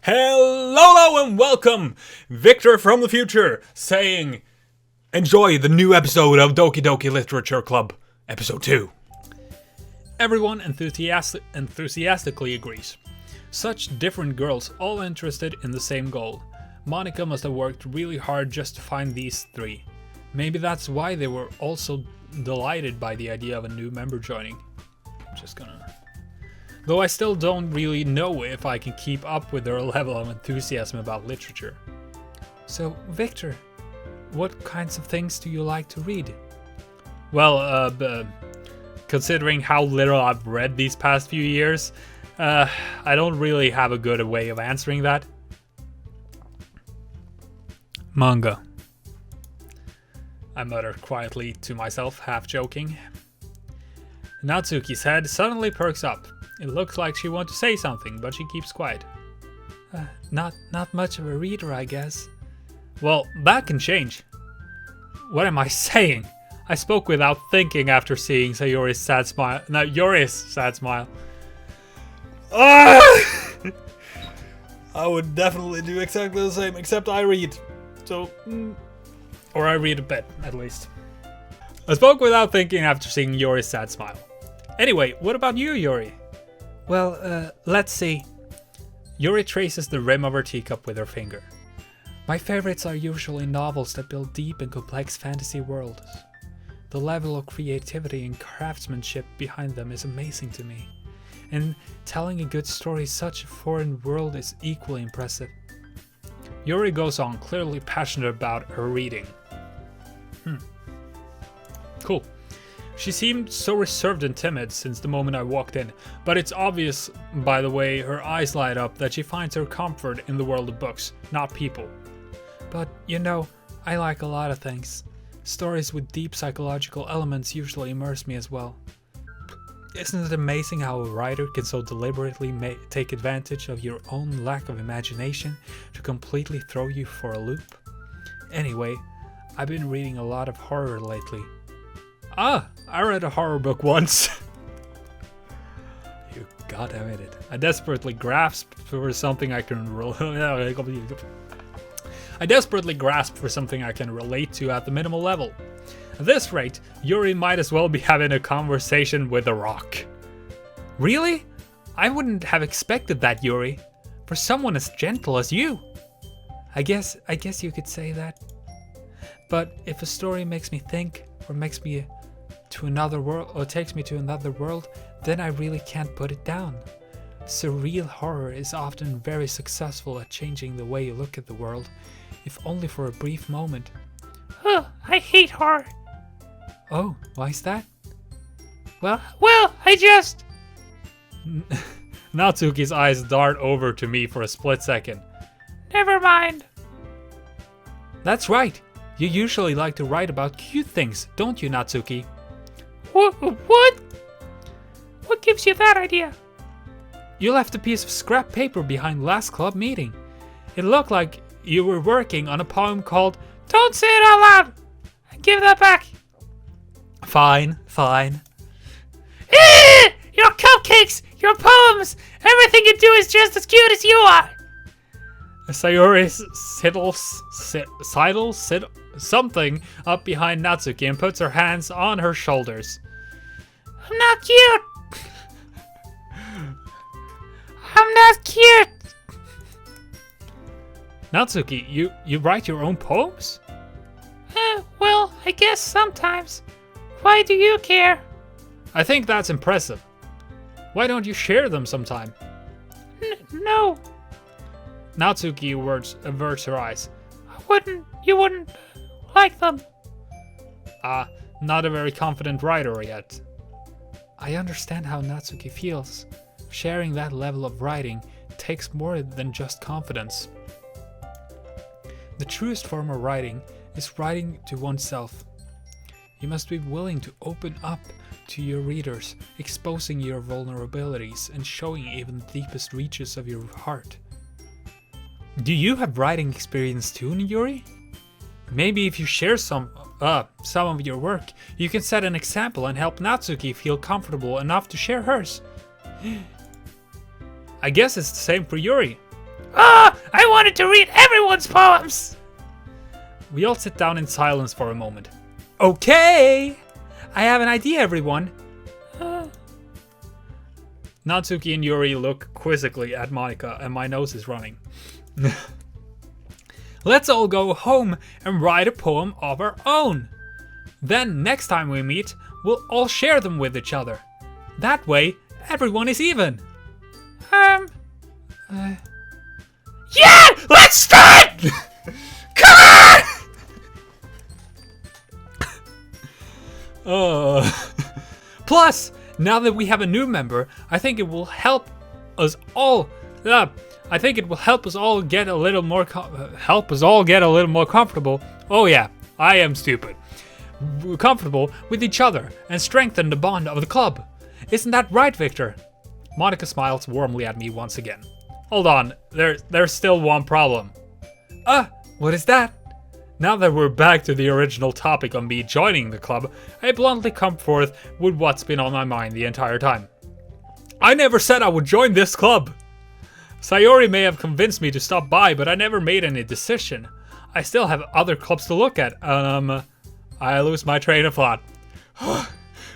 Hello and welcome! Viktor from the future saying, enjoy the new episode of Doki Literature Club, episode 2. Everyone enthusiastically agrees. Such different girls, all interested in the same goal. Monica must have worked really hard just to find these three. Maybe that's why they were also delighted by the idea of a new member joining. Though I still don't really know if I can keep up with their level of enthusiasm about literature. So, Viktor, what kinds of things do you like to read? Well, considering how little I've read these past few years, I don't really have a good way of answering that. Manga. I muttered quietly to myself, half joking. Natsuki's head suddenly perks up. It looks like she wants to say something, but she keeps quiet. Not much of a reader, I guess. Well, that can change. What am I saying? I spoke without thinking after seeing Sayori's sad smile. No, Yuri's sad smile. I would definitely do exactly the same, except I read. So, or I read a bit, at least. I spoke without thinking after seeing Yuri's sad smile. Anyway, what about you, Yuri? Well, let's see. Yuri traces the rim of her teacup with her finger. My favorites are usually novels that build deep and complex fantasy worlds. The level of creativity and craftsmanship behind them is amazing to me. And telling a good story in such a foreign world is equally impressive. Yuri goes on, clearly passionate about her reading. Cool. She seemed so reserved and timid since the moment I walked in, but it's obvious by the way her eyes light up that she finds her comfort in the world of books, not people. But, you know, I like a lot of things. Stories with deep psychological elements usually immerse me as well. Isn't it amazing how a writer can so deliberately take advantage of your own lack of imagination to completely throw you for a loop? Anyway, I've been reading a lot of horror lately. I read a horror book once. You gotta admit it. I desperately grasped for something I can relate to at the minimal level. At this rate, Yuri might as well be having a conversation with a rock. Really? I wouldn't have expected that, Yuri. For someone as gentle as you. I guess you could say that. But if a story makes me think, or makes me to another world, or takes me to another world, then I really can't put it down. Surreal horror is often very successful at changing the way you look at the world, if only for a brief moment. I hate horror. Oh, why is that? Well, I just... Natsuki's eyes dart over to me for a split second. Never mind. That's right. You usually like to write about cute things, don't you, Natsuki? What? What gives you that idea? You left a piece of scrap paper behind last club meeting. It looked like you were working on a poem called Don't Say It Out Loud! Give that back! Fine. Your cupcakes! Your poems! Everything you do is just as cute as you are! Sayori sidles something up behind Natsuki and puts her hands on her shoulders. I'm not cute! I'm not cute! Natsuki, you write your own poems? Well, I guess sometimes. Why do you care? I think that's impressive. Why don't you share them sometime? No. Natsuki averts her eyes. You wouldn't like them. Not a very confident writer yet. I understand how Natsuki feels. Sharing that level of writing takes more than just confidence. The truest form of writing is writing to oneself. You must be willing to open up to your readers, exposing your vulnerabilities and showing even the deepest reaches of your heart. Do you have writing experience too, Yuri? Maybe if you share some of your work, you can set an example and help Natsuki feel comfortable enough to share hers. I guess it's the same for Yuri. Ah, I wanted to read everyone's poems! We all sit down in silence for a moment. Okay! I have an idea, everyone. Natsuki and Yuri look quizzically at Monika, and my nose is running. Let's all go home and write a poem of our own. Then next time we meet, we'll all share them with each other. That way, everyone is even. Yeah! Let's start! Come on! Plus, now that we have a new member, I think it will help us all. I think it will help us all get a little more comfortable. Oh yeah, I am stupid. Comfortable with each other and strengthen the bond of the club. Isn't that right, Viktor? Monika smiles warmly at me once again. Hold on, there's still one problem. What is that? Now that we're back to the original topic on me joining the club, I bluntly come forth with what's been on my mind the entire time. I never said I would join this club. Sayori may have convinced me to stop by, but I never made any decision. I still have other clubs to look at. I lose my train of thought.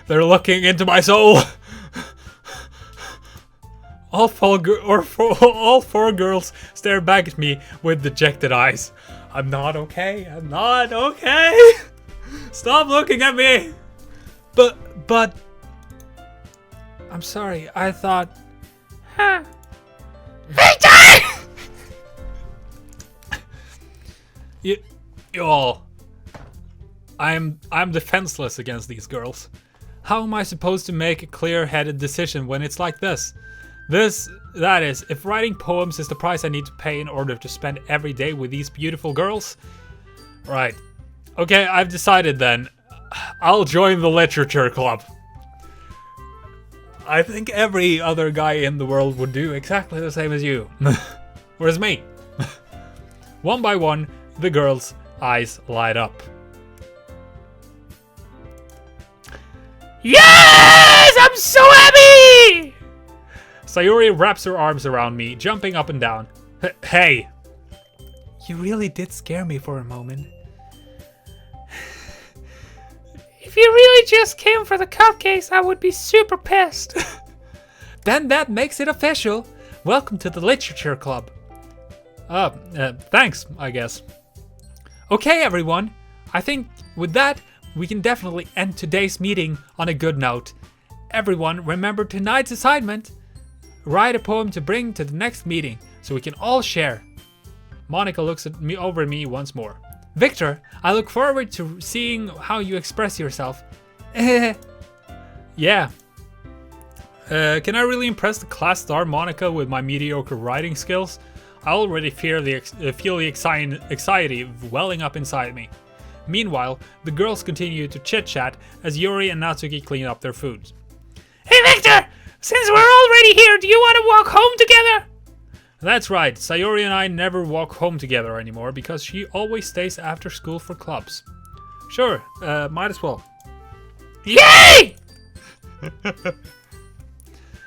They're looking into my soul. All four girls stare back at me with dejected eyes. I'm not okay. I'm not okay. Stop looking at me. But I'm sorry. I thought. Viktor! You all. I'm defenseless against these girls. How am I supposed to make a clear-headed decision when it's like this? That is, if writing poems is the price I need to pay in order to spend every day with these beautiful girls? Right. Okay, I've decided then. I'll join the literature club. I think every other guy in the world would do exactly the same as you. Whereas me. One by one, the girls' eyes light up. Yes! I'm so happy! Sayori wraps her arms around me, jumping up and down. Hey! You really did scare me for a moment. If you really just came for the cupcakes, I would be super pissed. Then that makes it official. Welcome to the literature club. Thanks, I guess. Okay, everyone. I think with that, we can definitely end today's meeting on a good note. Everyone, remember tonight's assignment. Write a poem to bring to the next meeting so we can all share. Monika looks at me over me once more. Viktor, I look forward to seeing how you express yourself. Yeah. Can I really impress the class star Monika with my mediocre writing skills? I already feel the anxiety welling up inside me. Meanwhile, the girls continue to chit-chat as Yuri and Natsuki clean up their food. Hey Viktor! Since we're already here, do you want to walk home together? That's right, Sayori and I never walk home together anymore because she always stays after school for clubs. Sure, might as well. Yay!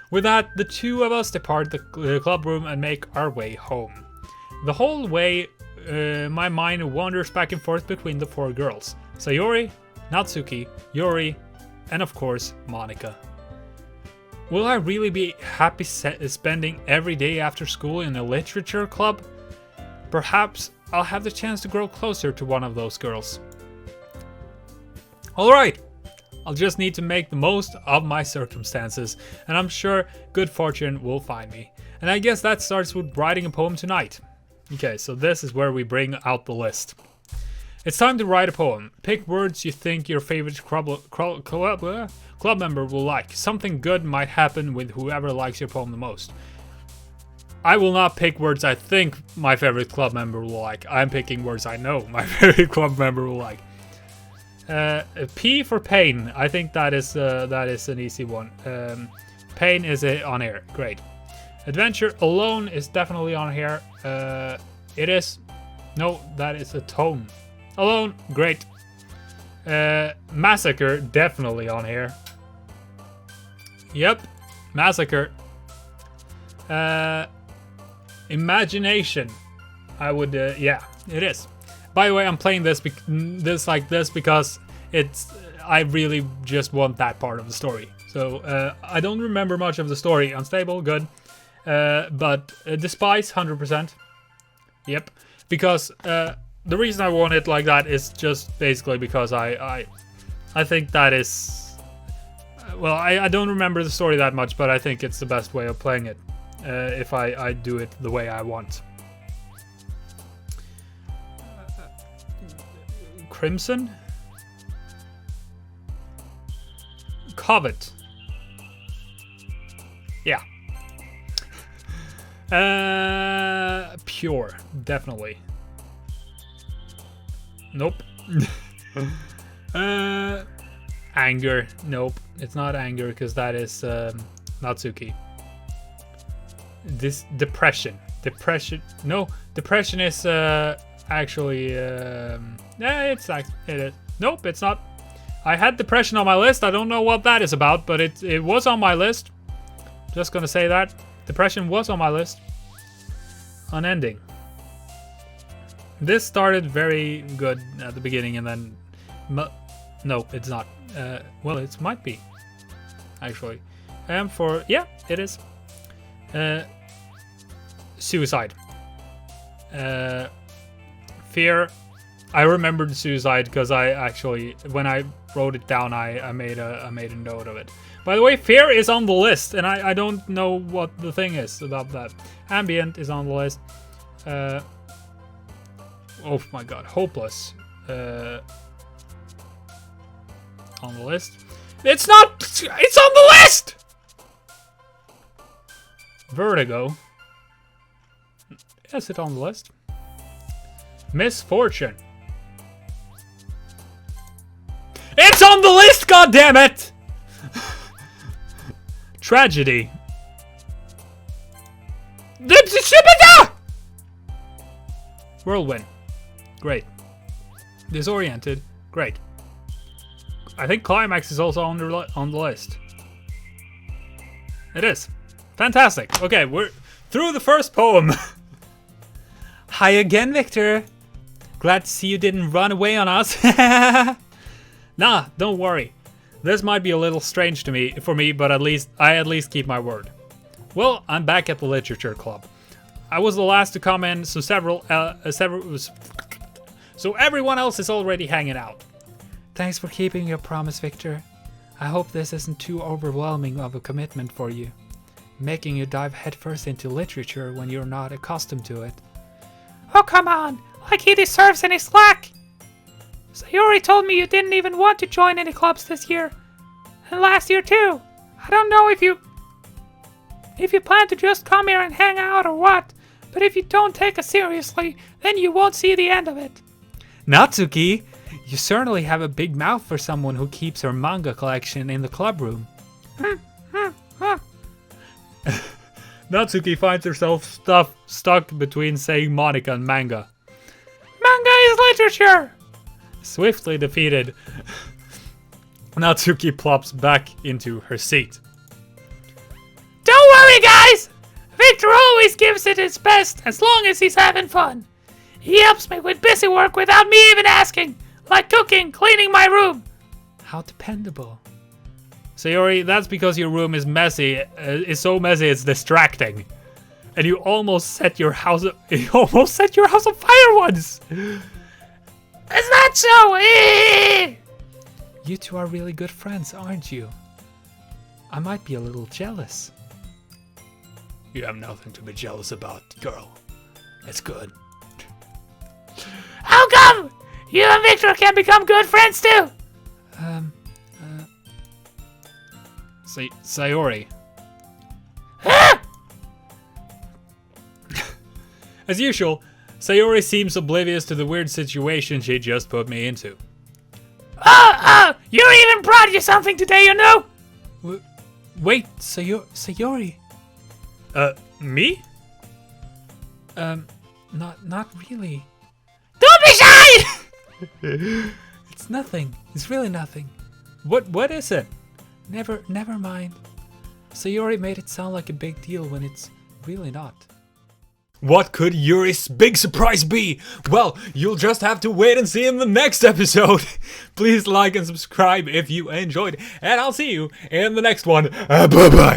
With that, the two of us depart the club room and make our way home. The whole way, my mind wanders back and forth between the four girls. Sayori, Natsuki, Yuri, and of course, Monika. Will I really be happy spending every day after school in a literature club? Perhaps I'll have the chance to grow closer to one of those girls. Alright, I'll just need to make the most of my circumstances, and I'm sure good fortune will find me. And I guess that starts with writing a poem tonight. Okay, so this is where we bring out the list. It's time to write a poem. Pick words you think your favorite club member will like. Something good might happen with whoever likes your poem the most. I will not pick words I think my favorite club member will like. I'm picking words I know my favorite club member will like. P for pain. I think that is an easy one. Pain is on here. Great. Adventure alone is definitely on here. It is. No, that is a tone. Alone, great. Massacre, definitely on here. Yep, massacre. Imagination. I would, yeah, it is. By the way, I'm playing this because it's. I really just want that part of the story. So I don't remember much of the story. Unstable, good. But despise, 100%. Yep. Because the reason I want it like that is just basically because I think that is. Well, I don't remember the story that much, but I think it's the best way of playing it. If I do it the way I want. Crimson? Covet. Yeah. Pure, definitely. Nope. Anger. Nope. It's not anger because that is Natsuki. This depression. Depression. No, depression is actually. It's like it is. Nope, it's not. I had depression on my list. I don't know what that is about, but it was on my list. Just gonna say that depression was on my list. Unending. This started very good at the beginning, and then no, it's not. Well, it might be actually. For yeah, it is. Suicide. Fear. I remembered suicide because I actually, when I wrote it down, I made a note of it. By the way, fear is on the list, and I don't know what the thing is about that. Ambient is on the list. Oh my god, hopeless. On the list. It's not. It's on the list. Vertigo. Is it on the list? Misfortune. It's on the list, goddammit! Tragedy. Whirlwind. Great. Disoriented. Great. I think Climax is also on the list. It is. Fantastic. Okay, we're through the first poem. Hi again, Victor. Glad to see you didn't run away on us. Nah, don't worry. This might be a little strange for me, but I at least keep my word. Well, I'm back at the literature club. I was the last to come in, so so everyone else is already hanging out. Thanks for keeping your promise, Victor. I hope this isn't too overwhelming of a commitment for you, making you dive headfirst into literature when you're not accustomed to it. Oh, come on! Like he deserves any slack! Sayori told me you didn't even want to join any clubs this year. And last year too. I don't know if you plan to just come here and hang out or what, but if you don't take us seriously, then you won't see the end of it. Natsuki, you certainly have a big mouth for someone who keeps her manga collection in the club room. Natsuki finds herself stuck between saying Monica and manga. Manga is literature! Swiftly defeated, Natsuki plops back into her seat. Don't worry, guys! Victor always gives it his best as long as he's having fun. He helps me with busy work without me even asking, like cooking, cleaning my room. How dependable. Sayori, that's because your room is messy. It's so messy it's distracting. And you almost set your house on fire once. Is that so? You two are really good friends, aren't you? I might be a little jealous. You have nothing to be jealous about, girl. It's good. How come? You and Victor can become good friends too? Sayori. As usual, Sayori seems oblivious to the weird situation she just put me into. You even brought you something today, you know? Wait, Sayori? Me? Not really. Don't be shy! It's nothing. It's really nothing. What is it? Never mind. Sayori made it sound like a big deal when it's really not. What could Yuri's big surprise be? Well, you'll just have to wait and see in the next episode. Please like and subscribe if you enjoyed, and I'll see you in the next one. Bye-bye.